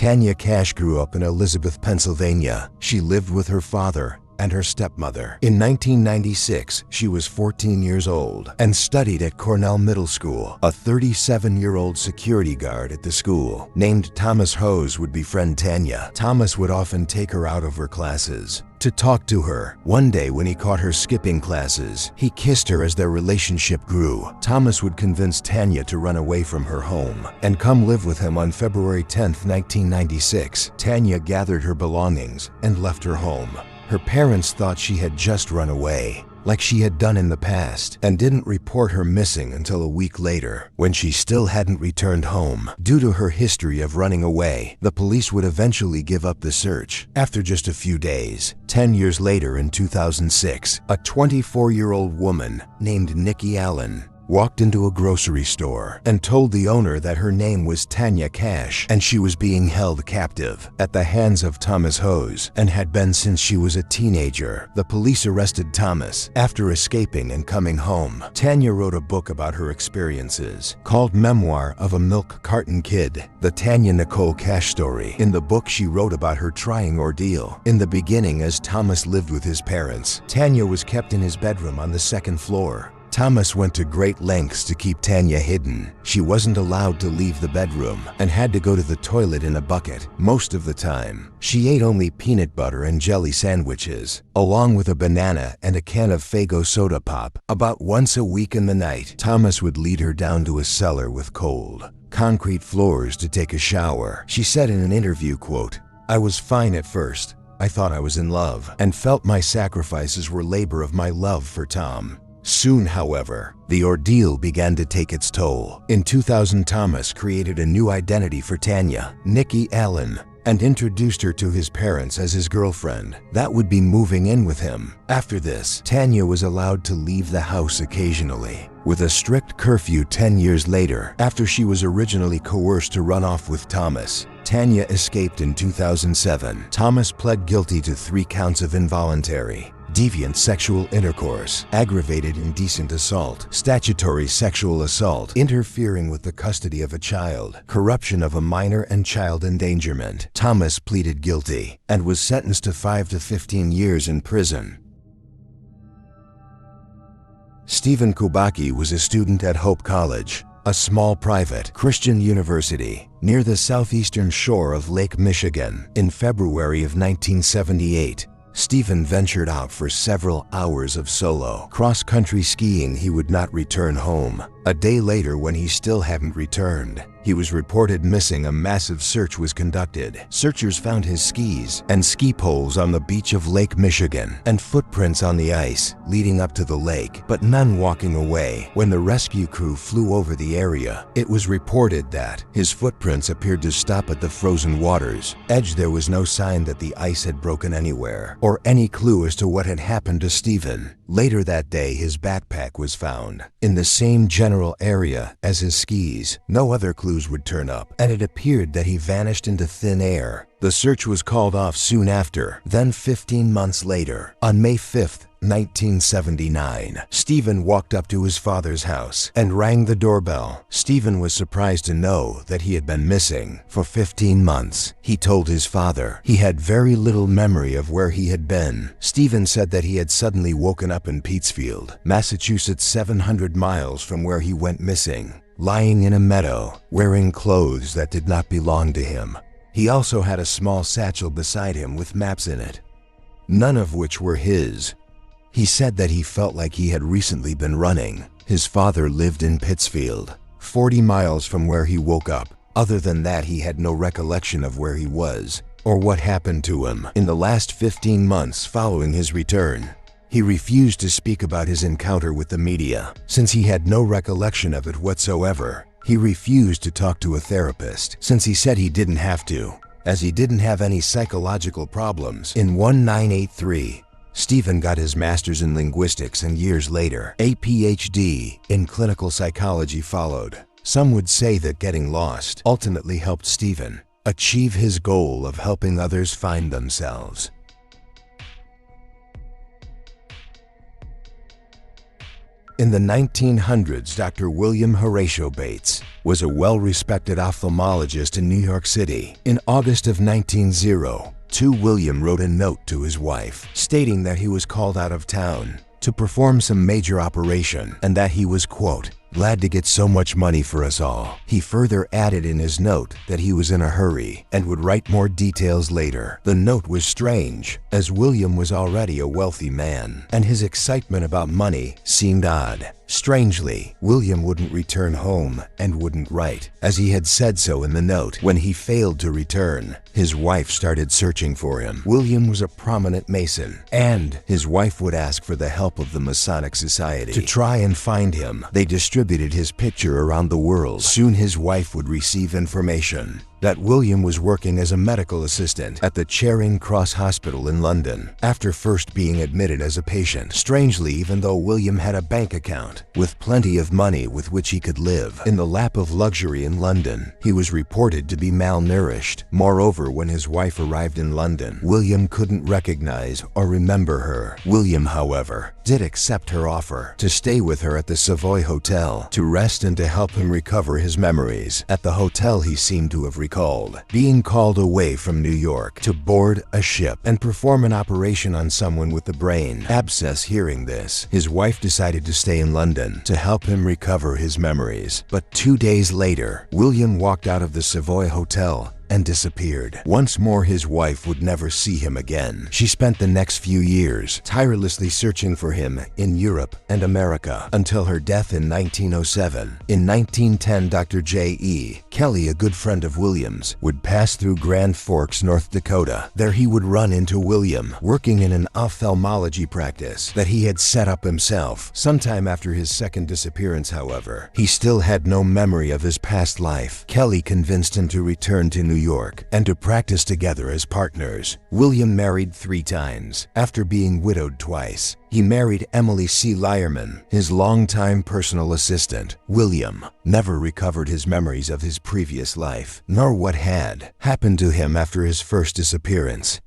Tanya Kach grew up in Elizabeth, Pennsylvania. She lived with her father and her stepmother. In 1996, she was 14 years old and studied at Cornell Middle School. A 37-year-old security guard at the school, named Thomas Hose, would befriend Tanya. Thomas would often take her out of her classes to talk to her. One day when he caught her skipping classes, he kissed her as their relationship grew. Thomas would convince Tanya to run away from her home and come live with him on February 10, 1996. Tanya gathered her belongings and left her home. Her parents thought she had just run away, like she had done in the past, and didn't report her missing until a week later, when she still hadn't returned home. Due to her history of running away, the police would eventually give up the search after just a few days. 10 years later, in 2006, a 24-year-old woman named Nikki Allen walked into a grocery store and told the owner that her name was Tanya Kach and she was being held captive at the hands of Thomas Hose and had been since she was a teenager. The police arrested Thomas after escaping and coming home. Tanya wrote a book about her experiences called Memoir of a Milk Carton Kid, the Tanya Nicole Kach story. In the book, she wrote about her trying ordeal. In the beginning, as Thomas lived with his parents, Tanya was kept in his bedroom on the second floor. Thomas went to great lengths to keep Tanya hidden. She wasn't allowed to leave the bedroom and had to go to the toilet in a bucket most of the time. She ate only peanut butter and jelly sandwiches, along with a banana and a can of Faygo soda pop. About once a week in the night, Thomas would lead her down to a cellar with cold concrete floors to take a shower. She said in an interview, quote, "I was fine at first. I thought I was in love and felt my sacrifices were labor of my love for Tom. Soon, however, the ordeal began to take its toll. In 2000, Thomas created a new identity for Tanya, Nikki Allen, and introduced her to his parents as his girlfriend that would be moving in with him. After this, Tanya was allowed to leave the house occasionally, with a strict curfew. 10 years later, after she was originally coerced to run off with Thomas, Tanya escaped in 2007. Thomas pled guilty to 3 counts of involuntary deviant sexual intercourse, aggravated indecent assault, statutory sexual assault, interfering with the custody of a child, corruption of a minor, and child endangerment. Thomas pleaded guilty and was sentenced to 5 to 15 years in prison. Stephen Kubacki was a student at Hope College, a small private Christian university near the southeastern shore of Lake Michigan. In February of 1978, Stephen ventured out for several hours of solo cross-country skiing. He would not return home. A day later, when he still hadn't returned, he was reported missing. A massive search was conducted. Searchers found his skis and ski poles on the beach of Lake Michigan and footprints on the ice leading up to the lake, but none walking away. When the rescue crew flew over the area, it was reported that his footprints appeared to stop at the frozen water's edge. There was no sign that the ice had broken anywhere or any clue as to what had happened to Stephen. Later that day, his backpack was found in the same general area as his skis. No other clues would turn up, and it appeared that he vanished into thin air. The search was called off soon after. Then 15 months later, on May 5th, 1979, Stephen walked up to his father's house and rang the doorbell. Stephen was surprised to know that he had been missing for 15 months. He told his father he had very little memory of where he had been. Stephen said that he had suddenly woken up in Pittsfield, Massachusetts, 700 miles from where he went missing, lying in a meadow, wearing clothes that did not belong to him. He also had a small satchel beside him with maps in it, none of which were his. He said that he felt like he had recently been running. His father lived in Pittsfield, 40 miles from where he woke up. Other than that, he had no recollection of where he was or what happened to him in the last 15 months following his return. He refused to speak about his encounter with the media, since he had no recollection of it whatsoever. He refused to talk to a therapist, since he said he didn't have to, as he didn't have any psychological problems. In 1983, Stephen got his master's in linguistics, and years later, a PhD in clinical psychology followed. Some would say that getting lost ultimately helped Stephen achieve his goal of helping others find themselves. In the 1900s, Dr. William Horatio Bates was a well-respected ophthalmologist in New York City. In August of 1902, William wrote a note to his wife stating that he was called out of town to perform some major operation and that he was, quote, glad to get so much money for us all. He further added in his note that he was in a hurry and would write more details later. The note was strange, as William was already a wealthy man, and his excitement about money seemed odd. Strangely, William wouldn't return home and wouldn't write, as he had said so in the note. When he failed to return, his wife started searching for him. William was a prominent Mason, and his wife would ask for the help of the Masonic Society to try and find him. They distributed his picture around the world. Soon his wife would receive information that William was working as a medical assistant at the Charing Cross Hospital in London, after first being admitted as a patient. Strangely, even though William had a bank account with plenty of money with which he could live in the lap of luxury in London, he was reported to be malnourished. Moreover, when his wife arrived in London, William couldn't recognize or remember her. William, however, did accept her offer to stay with her at the Savoy Hotel to rest and to help him recover his memories. At the hotel, he seemed to have being called away from New York to board a ship and perform an operation on someone with the brain abscess. Hearing this, his wife decided to stay in London to help him recover his memories. But 2 days later, William walked out of the Savoy Hotel and disappeared. Once more, his wife would never see him again. She spent the next few years tirelessly searching for him in Europe and America until her death in 1907. In 1910, Dr. J.E. Kelly, a good friend of William's, would pass through Grand Forks, North Dakota. There he would run into William, working in an ophthalmology practice that he had set up himself. Sometime after his second disappearance, however, he still had no memory of his past life. Kelly convinced him to return to New York and to practice together as partners. William married 3 times. After being widowed twice, he married Emily C. Lyerman, his longtime personal assistant. William never recovered his memories of his previous life, nor what had happened to him after his first disappearance.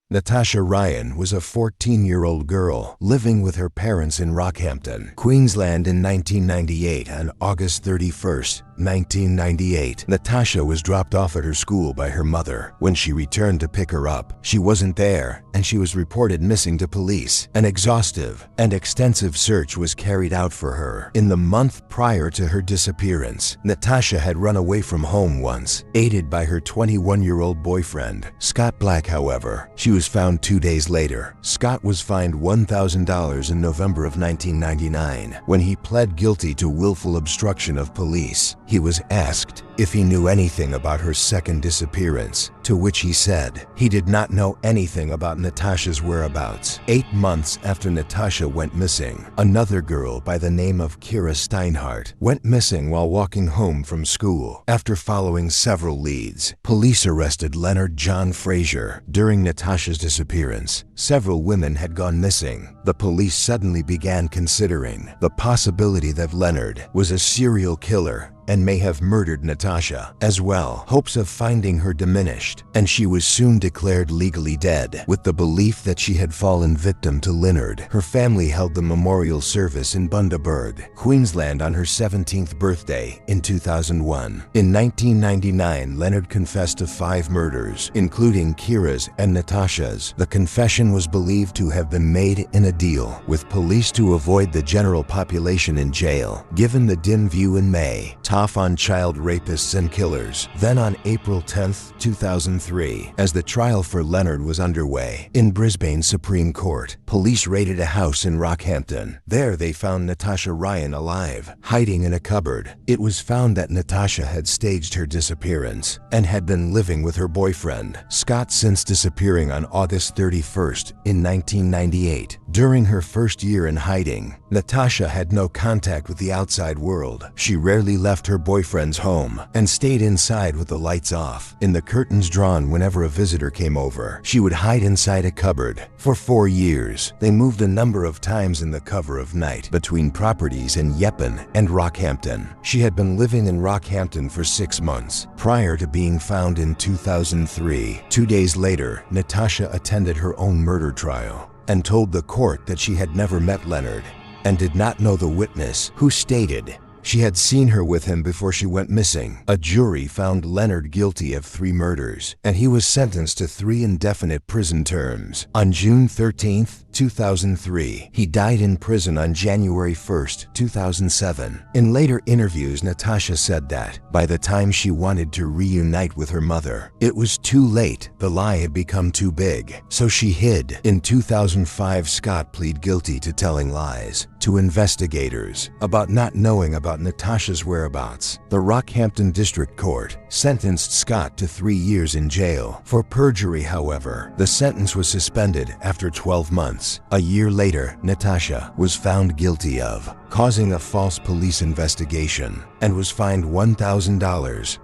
Natasha Ryan was a 14-year-old girl living with her parents in Rockhampton, Queensland in 1998. On August 31st, 1998, Natasha was dropped off at her school by her mother. When she returned to pick her up, she wasn't there, and she was reported missing to police. An exhaustive and extensive search was carried out for her. In the month prior to her disappearance, Natasha had run away from home once, aided by her 21-year-old boyfriend, Scott Black. However, she was found 2 days later. Scott was fined $1,000 in November of 1999 when he pled guilty to willful obstruction of police. He was asked if he knew anything about her second disappearance, to which he said he did not know anything about Natasha's whereabouts. 8 months after Natasha went missing, another girl by the name of Kira Steinhardt went missing while walking home from school. After following several leads, police arrested Leonard John Frazier. During Natasha's disappearance, several women had gone missing. The police suddenly began considering the possibility that Leonard was a serial killer and may have murdered Natasha as well. Hopes of finding her diminished, and she was soon declared legally dead, with the belief that she had fallen victim to Leonard. Her family held the memorial service in Bundaberg, Queensland on her 17th birthday in 2001. In 1999, Leonard confessed to 5 murders, including Kira's and Natasha's. The confession was believed to have been made in a deal with police to avoid the general population in jail. Given the dim view in May, tough on child rapists and killers. Then on April 10, 2003, as the trial for Leonard was underway in Brisbane Supreme Court, police raided a house in Rockhampton. There they found Natasha Ryan alive, hiding in a cupboard. It was found that Natasha had staged her disappearance and had been living with her boyfriend, Scott, since disappearing on August 31st in 1998. During her first year in hiding, Natasha had no contact with the outside world. She rarely left her boyfriend's home and stayed inside with the lights off and the curtains drawn whenever a visitor came over. She would hide inside a cupboard. For 4 years, they moved a number of times in the cover of night between properties in Yeppen and Rockhampton. She had been living in Rockhampton for 6 months prior to being found in 2003. 2 days later, Natasha attended her own murder trial. and told the court that she had never met Leonard and did not know the witness, who stated she had seen her with him before she went missing. A jury found Leonard guilty of 3 murders, and he was sentenced to 3 indefinite prison terms. On June 13, 2003, he died in prison on January 1, 2007. In later interviews, Natasha said that by the time she wanted to reunite with her mother, it was too late. The lie had become too big, so she hid. In 2005, Scott pleaded guilty to telling lies to investigators about not knowing about Natasha's whereabouts. The Rockhampton District Court sentenced Scott to 3 years in jail for perjury. However, the sentence was suspended after 12 months. A year later, Natasha was found guilty of causing a false police investigation and was fined $1,000.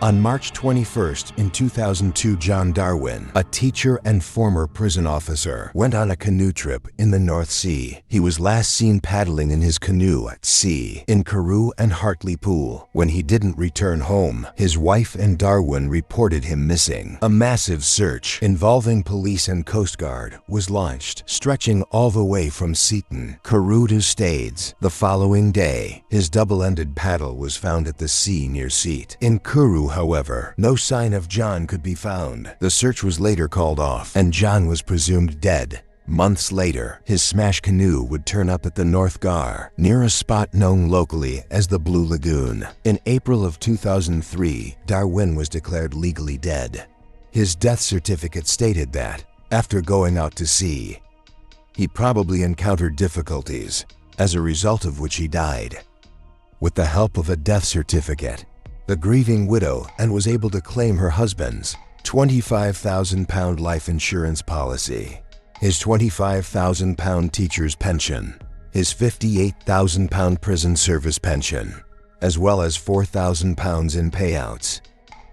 On March 21st, in 2002, John Darwin, a teacher and former prison officer, went on a canoe trip in the North Sea. He was last seen paddling in his canoe at sea in Carew and Hartlepool. When he didn't return home, his wife and Darwin reported him missing. A massive search involving police and Coast Guard was launched, stretching all the way from Seaton, Carew to Stades. The following day, his double-ended paddle was found at the sea near Seat. In Carew, however, no sign of John could be found. The search was later called off, and John was presumed dead. Months later, his smashed canoe would turn up at the North Gar, near a spot known locally as the Blue Lagoon. In April of 2003, Darwin was declared legally dead. His death certificate stated that, after going out to sea, he probably encountered difficulties, as a result of which he died. With the help of a death certificate, the grieving widow and was able to claim her husband's £25,000 life insurance policy, his £25,000 teacher's pension, his £58,000 prison service pension, as well as £4,000 in payouts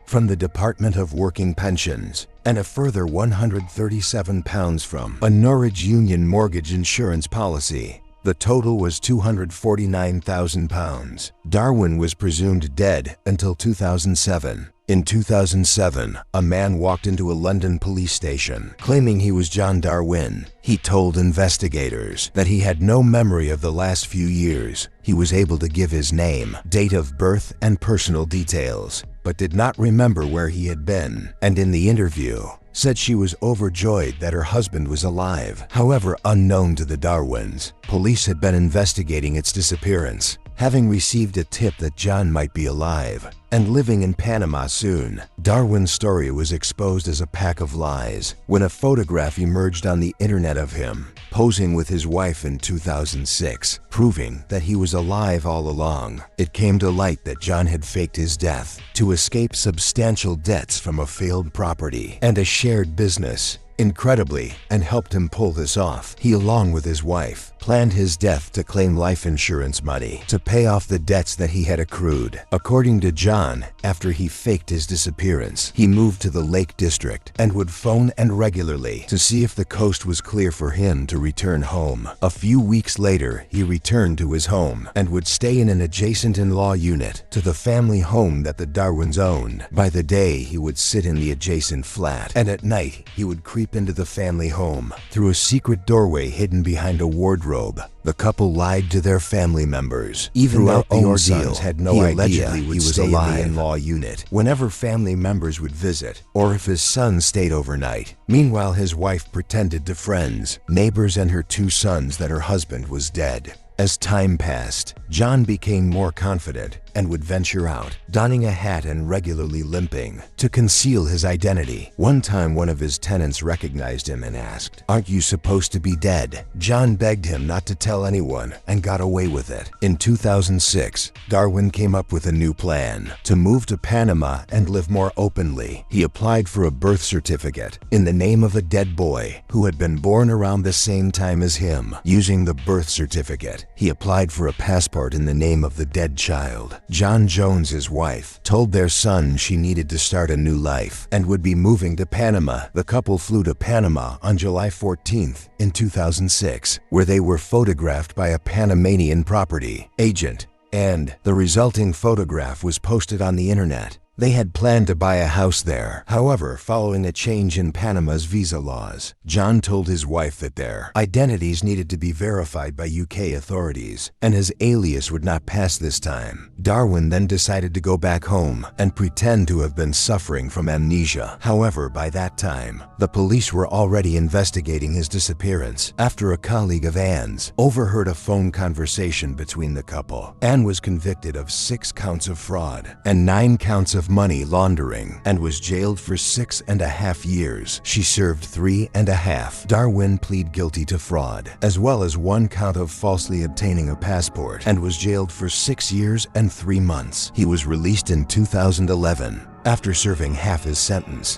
from the Department of Working Pensions and a further £137 from a Norwich Union mortgage insurance policy. The total was £249,000. Darwin was presumed dead until 2007. In 2007, a man walked into a London police station claiming he was John Darwin. He told investigators that he had no memory of the last few years. He was able to give his name, date of birth, and personal details, but did not remember where he had been. And in the interview, said she was overjoyed that her husband was alive. However, unknown to the Darwins, police had been investigating its disappearance, having received a tip that John might be alive and living in Panama soon. Darwin's story was exposed as a pack of lies when a photograph emerged on the internet of him posing with his wife in 2006, proving that he was alive all along. It came to light that John had faked his death to escape substantial debts from a failed property and a shared business. Incredibly, and helped him pull this off, he, along with his wife, planned his death to claim life insurance money to pay off the debts that he had accrued. According to John, after he faked his disappearance, he moved to the Lake District and would phone and regularly to see if the coast was clear for him to return home. A few weeks later, he returned to his home and would stay in an adjacent in-law unit to the family home that the Darwins owned. By the day, he would sit in the adjacent flat, and at night, he would creep into the family home through a secret doorway hidden behind a wardrobe. The couple lied to their family members. Even their own sons had no idea he was alive in the in-law unit whenever family members would visit, or if his son stayed overnight. Meanwhile, his wife pretended to friends, neighbors, and her 2 sons that her husband was dead. As time passed, John became more confident and would venture out, donning a hat and regularly limping to conceal his identity. One time, one of his tenants recognized him and asked, "Aren't you supposed to be dead?" John begged him not to tell anyone and got away with it. In 2006, Darwin came up with a new plan to move to Panama and live more openly. He applied for a birth certificate in the name of a dead boy who had been born around the same time as him. Using the birth certificate, he applied for a passport in the name of the dead child. John Jones, his wife, told their son she needed to start a new life and would be moving to Panama. The couple flew to Panama on July 14th in 2006, where they were photographed by a Panamanian property agent, and the resulting photograph was posted on the internet. They had planned to buy a house there. However, following a change in Panama's visa laws, John told his wife that their identities needed to be verified by UK authorities, and his alias would not pass this time. Darwin then decided to go back home and pretend to have been suffering from amnesia. However, by that time, the police were already investigating his disappearance after a colleague of Anne's overheard a phone conversation between the couple. Anne was convicted of 6 counts of fraud and 9 counts of money laundering and was jailed for 6.5 years. She served 3.5. Darwin pleaded guilty to fraud, as well as 1 count of falsely obtaining a passport, and was jailed for 6 years and 3 months. He was released in 2011 after serving half his sentence.